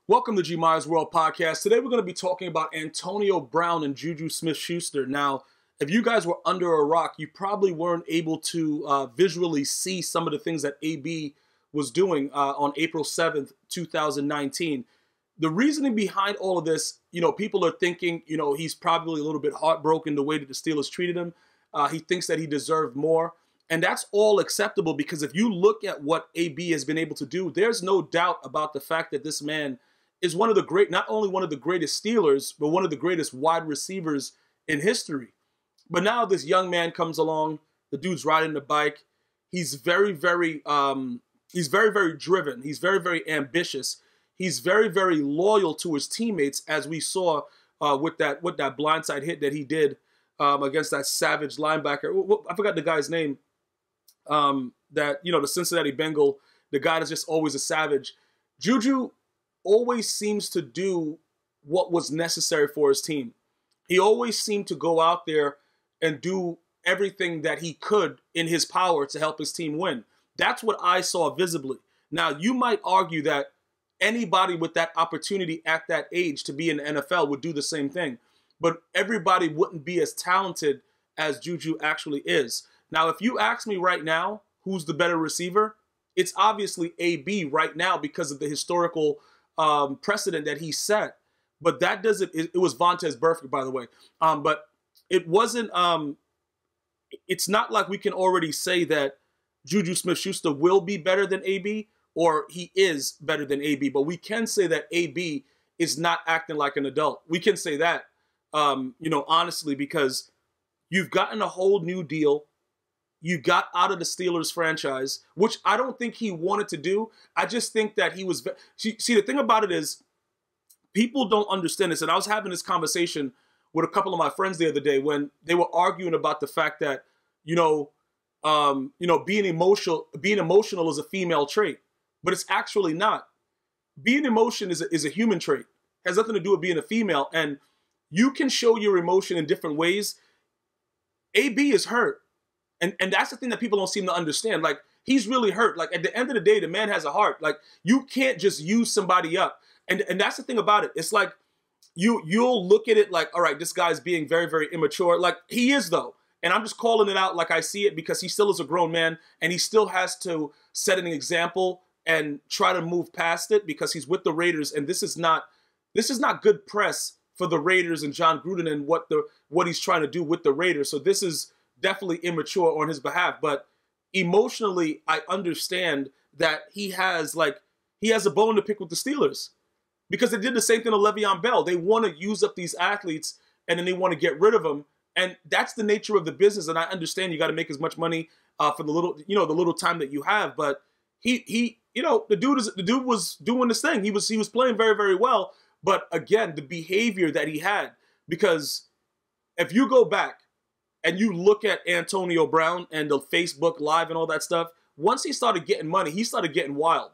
Welcome to G Myers World Podcast. Today we're going to be talking about Antonio Brown and JUJU Smith-Schuster. Now, if you guys were under a rock, you probably weren't able to visually see some of the things that AB was doing on April 7th, 2019. The reasoning behind all of this, people are thinking, he's probably a little bit heartbroken the way that the Steelers treated him. He thinks that he deserved more. And that's all acceptable because if you look at what AB has been able to do, there's no doubt about the fact that this man is one of the great, not only one of the greatest Steelers, but one of the greatest wide receivers in history. But now this young man comes along, the dude's riding the bike. He's very, very driven. He's very, very ambitious. He's very, very loyal to his teammates, as we saw with that blindside hit that he did against that savage linebacker. I forgot the guy's name. The Cincinnati Bengal, the guy that's just always a savage. JUJU always seems to do what was necessary for his team. He always seemed to go out there and do everything that he could in his power to help his team win. That's what I saw visibly. Now, you might argue that anybody with that opportunity at that age to be in the NFL would do the same thing, but everybody wouldn't be as talented as JUJU actually is. Now, if you ask me right now, who's the better receiver, it's obviously AB right now because of the historical precedent that he set. But that doesn't, it was Vontaze Burfict, by the way. But it wasn't, it's not like we can already say that JUJU Smith-Schuster will be better than AB or he is better than AB. But we can say that AB is not acting like an adult. We can say that, honestly, because you've gotten a whole new deal. You got out of the Steelers franchise, which I don't think he wanted to do. I just think that he was... See, the thing about it is, people don't understand this. And I was having this conversation with a couple of my friends the other day when they were arguing about the fact that, being emotional is a female trait. But it's actually not. Being emotion is a human trait. It has nothing to do with being a female. And you can show your emotion in different ways. AB is hurt. And that's the thing that people don't seem to understand. Like, he's really hurt. Like, at the end of the day, the man has a heart. Like, you can't just use somebody up. And that's the thing about it. It's like, you'll look at it like, all right, this guy's being very, very immature. Like, he is, though. And I'm just calling it out like I see it because he still is a grown man. And he still has to set an example and try to move past it because he's with the Raiders. And this is not good press for the Raiders and John Gruden and what he's trying to do with the Raiders. So this is definitely immature on his behalf, but emotionally, I understand that he has a bone to pick with the Steelers because they did the same thing to Le'Veon Bell. They want to use up these athletes and then they want to get rid of them, and that's the nature of the business. And I understand you got to make as much money for the little time that you have. But the dude was doing this thing. He was playing very, very well. But again, the behavior that he had, because if you go back and you look at Antonio Brown and the Facebook Live and all that stuff, once he started getting money, he started getting wild.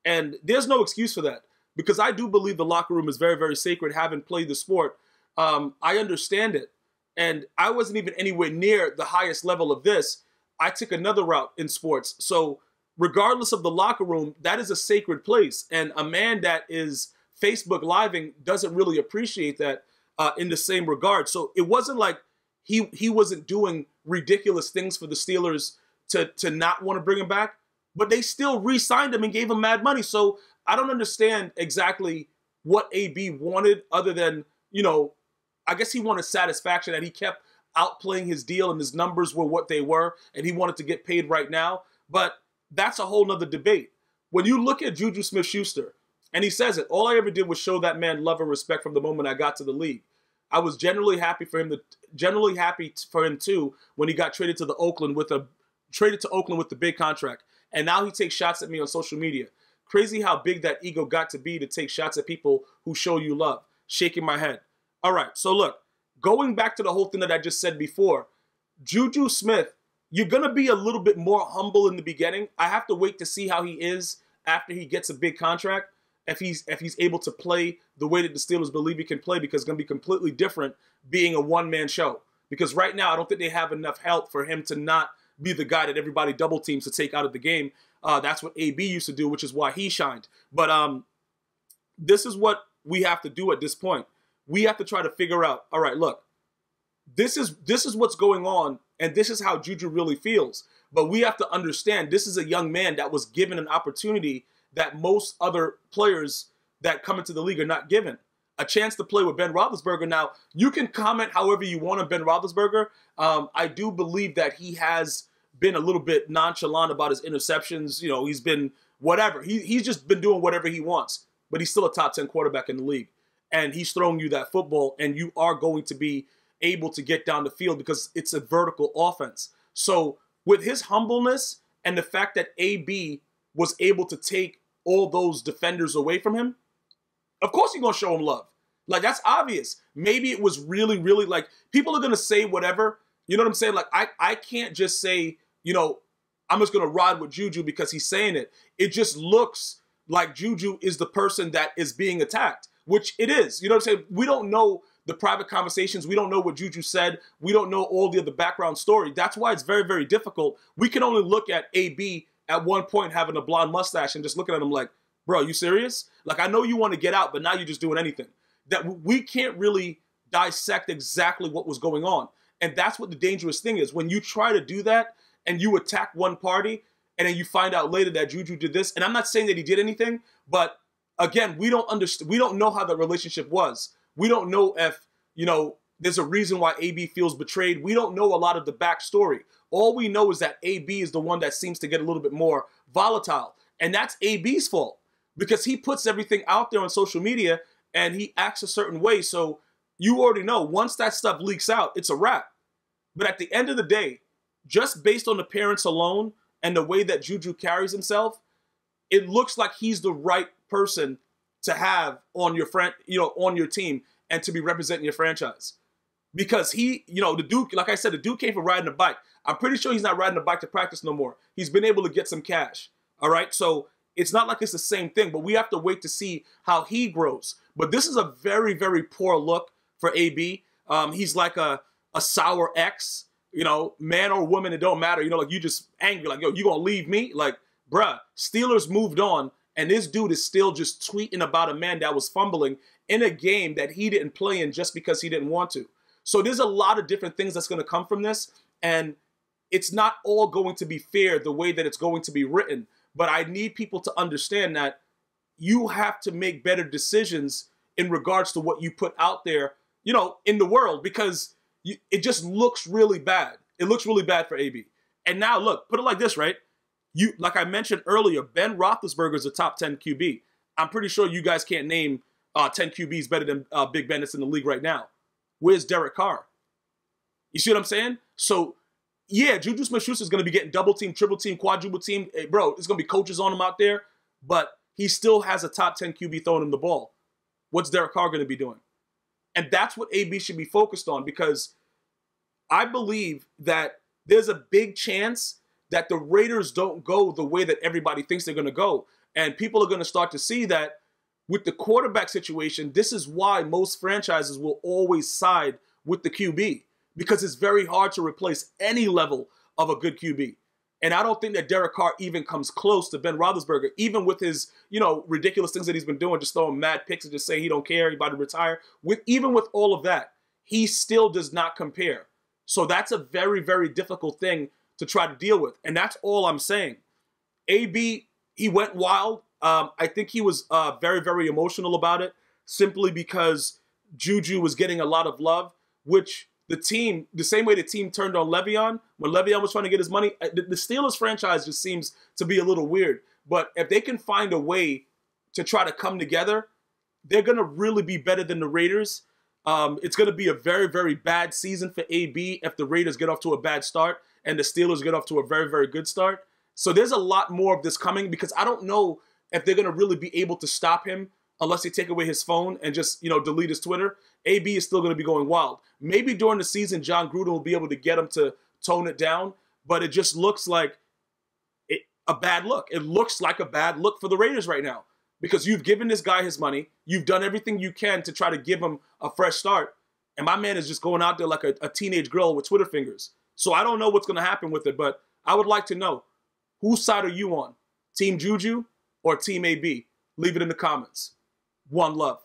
And there's no excuse for that because I do believe the locker room is very, very sacred, having played the sport. I understand it. And I wasn't even anywhere near the highest level of this. I took another route in sports. So regardless of the locker room, that is a sacred place. And a man that is Facebook Living doesn't really appreciate that in the same regard. So it wasn't like he wasn't doing ridiculous things for the Steelers to not want to bring him back, but they still re-signed him and gave him mad money. So I don't understand exactly what AB wanted other than, I guess he wanted satisfaction that he kept outplaying his deal and his numbers were what they were and he wanted to get paid right now. But that's a whole nother debate. When you look at JUJU Smith-Schuster, and he says it, all I ever did was show that man love and respect from the moment I got to the league. I was generally happy for him too when he got traded to Oakland with the big contract. And now he takes shots at me on social media. Crazy how big that ego got to be to take shots at people who show you love. Shaking my head. All right, so look, going back to the whole thing that I just said before, JUJU Smith, you're going to be a little bit more humble in the beginning. I have to wait to see how he is after he gets a big contract. If he's able to play the way that the Steelers believe he can play, because it's going to be completely different being a one-man show. Because right now, I don't think they have enough help for him to not be the guy that everybody double teams to take out of the game. That's what AB used to do, which is why he shined. But this is what we have to do at this point. We have to try to figure out, all right, look, this is what's going on, and this is how Juju really feels. But we have to understand this is a young man that was given an opportunity that most other players that come into the league are not given. A chance to play with Ben Roethlisberger. Now, you can comment however you want on Ben Roethlisberger. I do believe that he has been a little bit nonchalant about his interceptions. You know, he's been whatever. He's just been doing whatever he wants. But he's still a top 10 quarterback in the league. And he's throwing you that football, and you are going to be able to get down the field because it's a vertical offense. So with his humbleness and the fact that AB was able to take all those defenders away from him, of course you're going to show him love. Like, that's obvious. Maybe it was really, really, like, people are going to say whatever. You know what I'm saying? Like, I can't just say, you know, I'm just going to ride with Juju because he's saying it. It just looks like Juju is the person that is being attacked, which it is. You know what I'm saying? We don't know the private conversations. We don't know what Juju said. We don't know all the other background story. That's why it's very, very difficult. We can only look at AB at one point having a blonde mustache and just looking at him like, bro, you serious? Like, I know you want to get out, but now you're just doing anything. That we can't really dissect exactly what was going on. And that's what the dangerous thing is. When you try to do that and you attack one party and then you find out later that Juju did this, and I'm not saying that he did anything, but again, we don't understand. We don't know how the relationship was. We don't know if, you know, there's a reason why AB feels betrayed. We don't know a lot of the backstory. All we know is that AB is the one that seems to get a little bit more volatile. And that's AB's fault because he puts everything out there on social media and he acts a certain way. So you already know once that stuff leaks out, it's a wrap. But at the end of the day, just based on the appearance alone and the way that Juju carries himself, it looks like he's the right person to have on your friend, you know, on your team and to be representing your franchise. Because he, you know, the dude, like I said, the dude came from riding a bike. I'm pretty sure he's not riding a bike to practice no more. He's been able to get some cash. All right. So it's not like it's the same thing, but we have to wait to see how he grows. But this is a very, very poor look for AB. He's like a sour ex, you know, man or woman, it don't matter. You know, like you just angry, like, yo, you gonna leave me? Like, bruh, Steelers moved on, and this dude is still just tweeting about a man that was fumbling in a game that he didn't play in just because he didn't want to. So there's a lot of different things that's gonna come from this, and it's not all going to be fair the way that it's going to be written. But I need people to understand that you have to make better decisions in regards to what you put out there, you know, in the world, because it just looks really bad. It looks really bad for AB. And now, look, put it like this, right? Like I mentioned earlier, Ben Roethlisberger is a top 10 QB. I'm pretty sure you guys can't name 10 QBs better than Big Ben that's in the league right now. Where's Derek Carr? You see what I'm saying? So, yeah, Juju Smith-Schuster is going to be getting double team, triple team, quadruple team. Hey, bro, there's going to be coaches on him out there, but he still has a top 10 QB throwing him the ball. What's Derek Carr going to be doing? And that's what AB should be focused on, because I believe that there's a big chance that the Raiders don't go the way that everybody thinks they're going to go. And people are going to start to see that with the quarterback situation, this is why most franchises will always side with the QB, because it's very hard to replace any level of a good QB. And I don't think that Derek Carr even comes close to Ben Roethlisberger, even with his, you know, ridiculous things that he's been doing, just throwing mad picks and just saying he don't care, he's about to retire. Even with all of that, he still does not compare. So that's a very, very difficult thing to try to deal with. And that's all I'm saying. AB, he went wild. I think he was very, very emotional about it, simply because Juju was getting a lot of love, which the team, the same way the team turned on Le'Veon, when Le'Veon was trying to get his money, the Steelers franchise just seems to be a little weird. But if they can find a way to try to come together, they're going to really be better than the Raiders. It's going to be a very, very bad season for AB if the Raiders get off to a bad start and the Steelers get off to a very, very good start. So there's a lot more of this coming, because I don't know if they're going to really be able to stop him unless they take away his phone and just, you know, delete his Twitter. AB is still going to be going wild. Maybe during the season, John Gruden will be able to get him to tone it down, but it just looks like a bad look. It looks like a bad look for the Raiders right now, because you've given this guy his money. You've done everything you can to try to give him a fresh start. And my man is just going out there like a teenage girl with Twitter fingers. So I don't know what's going to happen with it, but I would like to know, whose side are you on? Team Juju or Team AB? Leave it in the comments. One love.